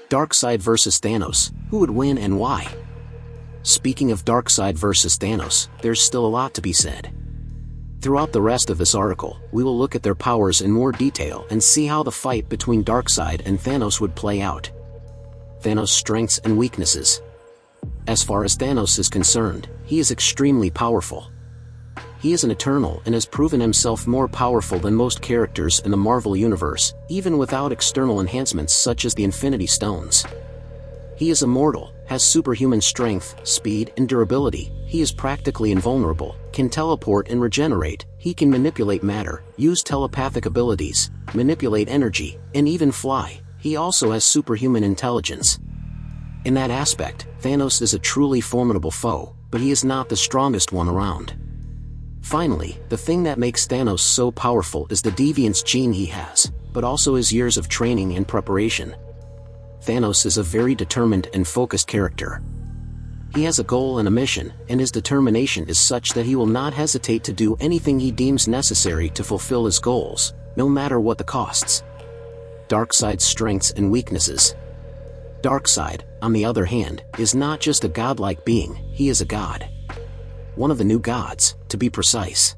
Darkseid vs Thanos, who would win and why? Speaking of Darkseid vs Thanos, there's still a lot to be said. Throughout the rest of this article, we will look at their powers in more detail and see how the fight between Darkseid and Thanos would play out. Thanos' strengths and weaknesses. As far as Thanos is concerned, he is extremely powerful. He is an Eternal and has proven himself more powerful than most characters in the Marvel Universe, even without external enhancements such as the Infinity Stones. He is immortal, has superhuman strength, speed, and durability. He is practically invulnerable, can teleport and regenerate, he can manipulate matter, use telepathic abilities, manipulate energy, and even fly. He also has superhuman intelligence. In that aspect, Thanos is a truly formidable foe, but he is not the strongest one around. Finally, the thing that makes Thanos so powerful is the deviance gene he has, but also his years of training and preparation. Thanos is a very determined and focused character. He has a goal and a mission, and his determination is such that he will not hesitate to do anything he deems necessary to fulfill his goals, no matter what the costs. Darkseid's strengths and weaknesses. Darkseid, on the other hand, is not just a godlike being, he is a god. One of the new gods, to be precise.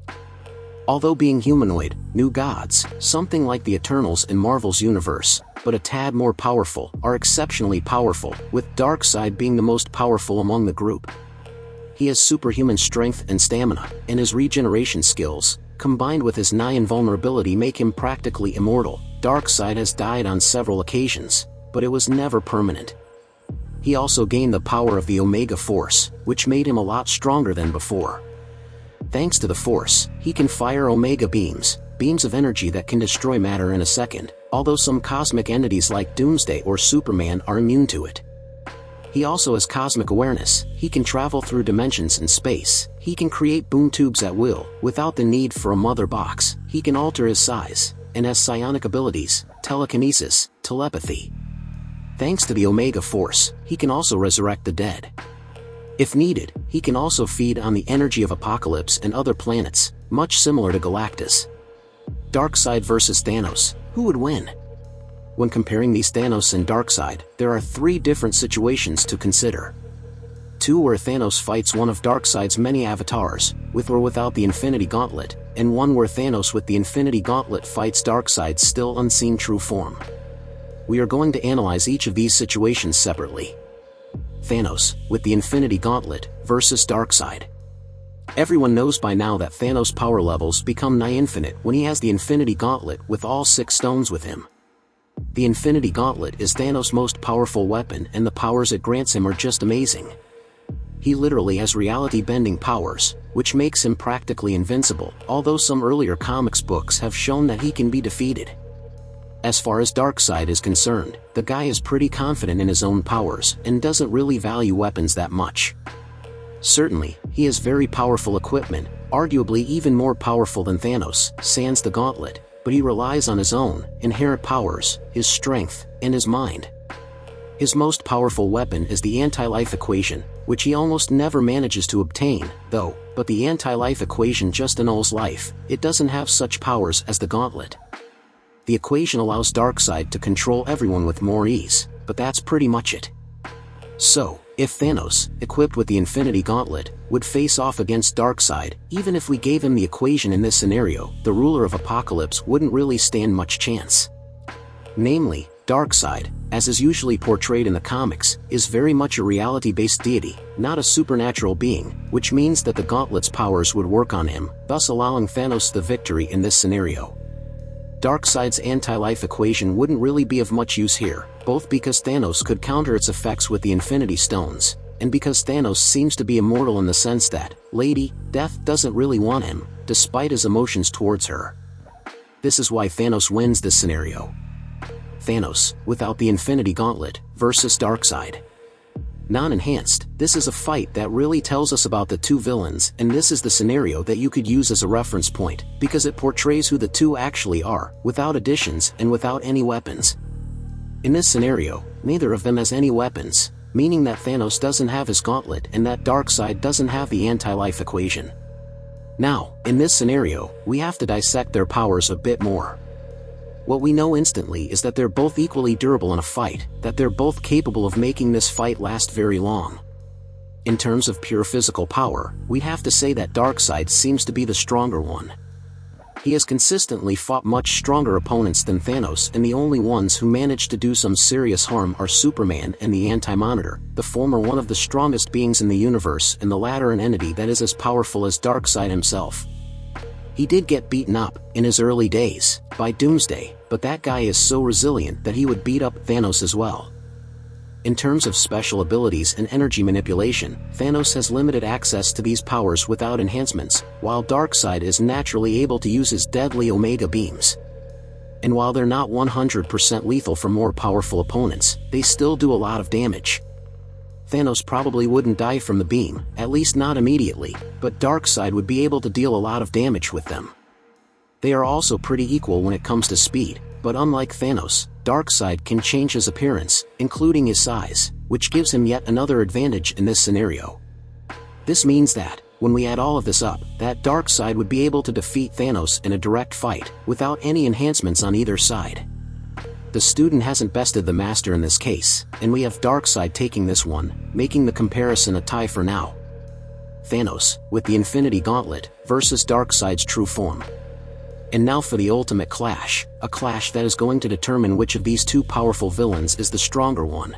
Although being humanoid, new gods, something like the Eternals in Marvel's universe, but a tad more powerful, are exceptionally powerful, with Darkseid being the most powerful among the group. He has superhuman strength and stamina, and his regeneration skills, combined with his nigh invulnerability, make him practically immortal. Darkseid has died on several occasions, but it was never permanent. He also gained the power of the Omega Force, which made him a lot stronger than before. Thanks to the Force, he can fire Omega beams of energy that can destroy matter in a second, although some cosmic entities like Doomsday or Superman are immune to it. He also has cosmic awareness, he can travel through dimensions and space, he can create boom tubes at will, without the need for a mother box, he can alter his size, and has psionic abilities, telekinesis, telepathy. Thanks to the Omega Force, he can also resurrect the dead. If needed, he can also feed on the energy of Apocalypse and other planets, much similar to Galactus. Darkseid vs Thanos, who would win? When comparing these Thanos and Darkseid, there are three different situations to consider. Two where Thanos fights one of Darkseid's many avatars, with or without the Infinity Gauntlet, and one where Thanos with the Infinity Gauntlet fights Darkseid's still unseen true form. We are going to analyze each of these situations separately. Thanos, with the Infinity Gauntlet, versus Darkseid. Everyone knows by now that Thanos' power levels become nigh infinite when he has the Infinity Gauntlet with all 6 stones with him. The Infinity Gauntlet is Thanos' most powerful weapon, and the powers it grants him are just amazing. He literally has reality-bending powers, which makes him practically invincible, although some earlier comics books have shown that he can be defeated. As far as Darkseid is concerned, the guy is pretty confident in his own powers and doesn't really value weapons that much. Certainly, he has very powerful equipment, arguably even more powerful than Thanos, sans the gauntlet, but he relies on his own inherent powers, his strength, and his mind. His most powerful weapon is the anti-life equation, which he almost never manages to obtain, though, but the anti-life equation just annuls life, it doesn't have such powers as the gauntlet. The equation allows Darkseid to control everyone with more ease, but that's pretty much it. So, if Thanos, equipped with the Infinity Gauntlet, would face off against Darkseid, even if we gave him the equation in this scenario, the ruler of Apocalypse wouldn't really stand much chance. Namely, Darkseid, as is usually portrayed in the comics, is very much a reality-based deity, not a supernatural being, which means that the Gauntlet's powers would work on him, thus allowing Thanos the victory in this scenario. Darkseid's anti-life equation wouldn't really be of much use here, both because Thanos could counter its effects with the Infinity Stones, and because Thanos seems to be immortal in the sense that Lady Death doesn't really want him, despite his emotions towards her. This is why Thanos wins this scenario. Thanos, without the Infinity Gauntlet, versus Darkseid. Non-enhanced, this is a fight that really tells us about the two villains, and this is the scenario that you could use as a reference point, because it portrays who the two actually are, without additions and without any weapons. In this scenario, neither of them has any weapons, meaning that Thanos doesn't have his gauntlet and that Darkseid doesn't have the anti-life equation. Now, in this scenario, we have to dissect their powers a bit more. What we know instantly is that they're both equally durable in a fight, that they're both capable of making this fight last very long. In terms of pure physical power, we'd have to say that Darkseid seems to be the stronger one. He has consistently fought much stronger opponents than Thanos, and the only ones who manage to do some serious harm are Superman and the Anti-Monitor, the former one of the strongest beings in the universe and the latter an entity that is as powerful as Darkseid himself. He did get beaten up, in his early days, by Doomsday, but that guy is so resilient that he would beat up Thanos as well. In terms of special abilities and energy manipulation, Thanos has limited access to these powers without enhancements, while Darkseid is naturally able to use his deadly Omega beams. And while they're not 100% lethal for more powerful opponents, they still do a lot of damage. Thanos probably wouldn't die from the beam, at least not immediately, but Darkseid would be able to deal a lot of damage with them. They are also pretty equal when it comes to speed, but unlike Thanos, Darkseid can change his appearance, including his size, which gives him yet another advantage in this scenario. This means that, when we add all of this up, that Darkseid would be able to defeat Thanos in a direct fight, without any enhancements on either side. The student hasn't bested the master in this case, and we have Darkseid taking this one, making the comparison a tie for now. Thanos, with the Infinity Gauntlet, versus Darkseid's true form. And now for the ultimate clash, a clash that is going to determine which of these two powerful villains is the stronger one.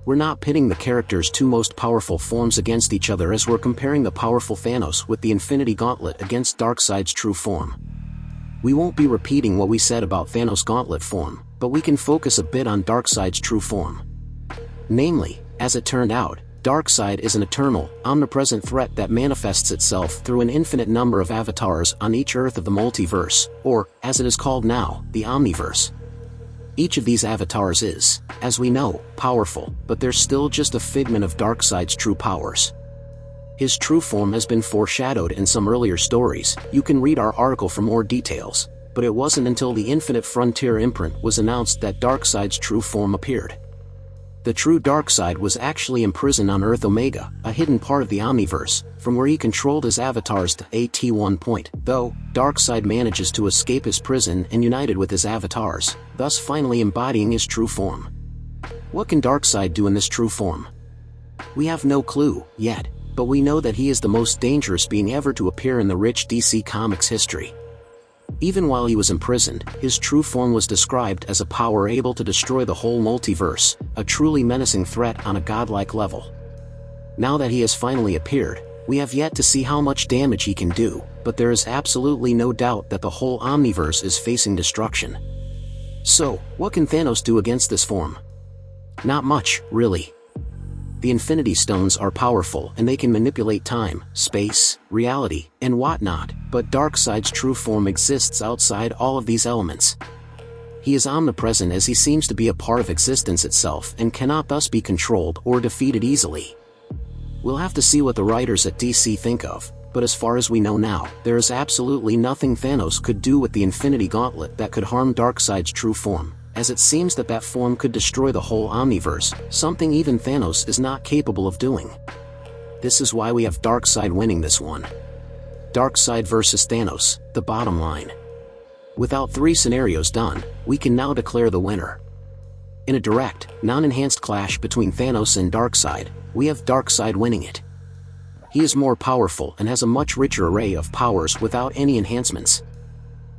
We're not pitting the character's two most powerful forms against each other, as we're comparing the powerful Thanos with the Infinity Gauntlet against Darkseid's true form. We won't be repeating what we said about Thanos' Gauntlet form, but we can focus a bit on Darkseid's true form. Namely, as it turned out, Darkseid is an eternal, omnipresent threat that manifests itself through an infinite number of avatars on each Earth of the multiverse, or, as it is called now, the Omniverse. Each of these avatars is, as we know, powerful, but they're still just a figment of Darkseid's true powers. His true form has been foreshadowed in some earlier stories. You can read our article for more details, but it wasn't until the Infinite Frontier imprint was announced that Darkseid's true form appeared. The true Darkseid was actually imprisoned on Earth Omega, a hidden part of the Omniverse, from where he controlled his avatars to AT1 point, though, Darkseid manages to escape his prison and united with his avatars, thus finally embodying his true form. What can Darkseid do in this true form? We have no clue, yet, but we know that he is the most dangerous being ever to appear in the rich DC Comics history. Even while he was imprisoned, his true form was described as a power able to destroy the whole multiverse, a truly menacing threat on a godlike level. Now that he has finally appeared, we have yet to see how much damage he can do, but there is absolutely no doubt that the whole Omniverse is facing destruction. So, what can Thanos do against this form? Not much, really. The Infinity Stones are powerful and they can manipulate time, space, reality, and whatnot, but Darkseid's true form exists outside all of these elements. He is omnipresent, as he seems to be a part of existence itself and cannot thus be controlled or defeated easily. We'll have to see what the writers at DC think of, but as far as we know now, there is absolutely nothing Thanos could do with the Infinity Gauntlet that could harm Darkseid's true form, as it seems that that form could destroy the whole Omniverse, something even Thanos is not capable of doing. This is why we have Darkseid winning this one. Darkseid versus Thanos, the bottom line. Without 3 scenarios done, we can now declare the winner. In a direct, non-enhanced clash between Thanos and Darkseid, we have Darkseid winning it. He is more powerful and has a much richer array of powers without any enhancements.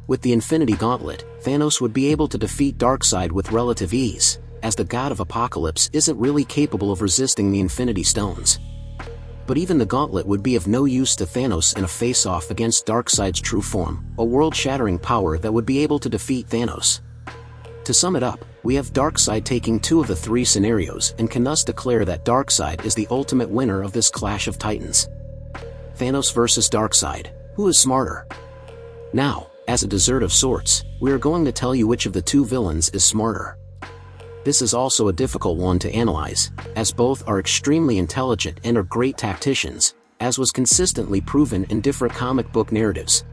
With the Infinity Gauntlet, Thanos would be able to defeat Darkseid with relative ease, as the God of Apocalypse isn't really capable of resisting the Infinity Stones. But even the Gauntlet would be of no use to Thanos in a face-off against Darkseid's true form, a world-shattering power that would be able to defeat Thanos. To sum it up, we have Darkseid taking 2 of the 3 scenarios and can thus declare that Darkseid is the ultimate winner of this clash of titans. Thanos versus Darkseid, who is smarter? Now, as a dessert of sorts, we are going to tell you which of the 2 villains is smarter. This is also a difficult one to analyze, as both are extremely intelligent and are great tacticians, as was consistently proven in different comic book narratives.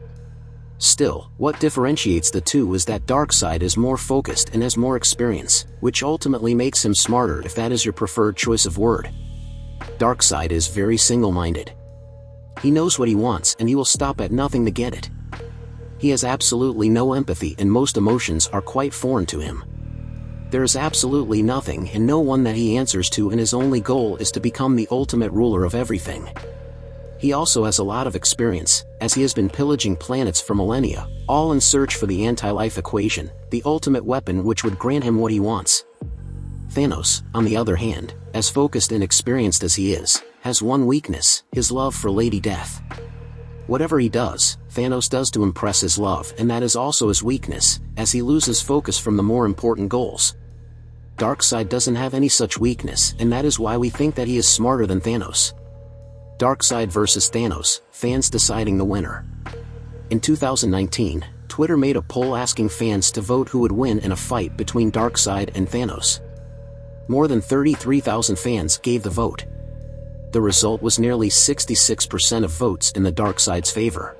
Still, what differentiates the 2 is that Darkseid is more focused and has more experience, which ultimately makes him smarter if that is your preferred choice of word. Darkseid is very single-minded. He knows what he wants and he will stop at nothing to get it. He has absolutely no empathy and most emotions are quite foreign to him. There is absolutely nothing and no one that he answers to, and his only goal is to become the ultimate ruler of everything. He also has a lot of experience, as he has been pillaging planets for millennia, all in search for the anti-life equation, the ultimate weapon which would grant him what he wants. Thanos, on the other hand, as focused and experienced as he is, has one weakness: his love for Lady Death. Whatever he does, Thanos does to impress his love, and that is also his weakness, as he loses focus from the more important goals. Darkseid doesn't have any such weakness, and that is why we think that he is smarter than Thanos. Darkseid vs Thanos, fans deciding the winner. In 2019, Twitter made a poll asking fans to vote who would win in a fight between Darkseid and Thanos. More than 33,000 fans gave the vote. The result was nearly 66% of votes in the Darkseid's favor.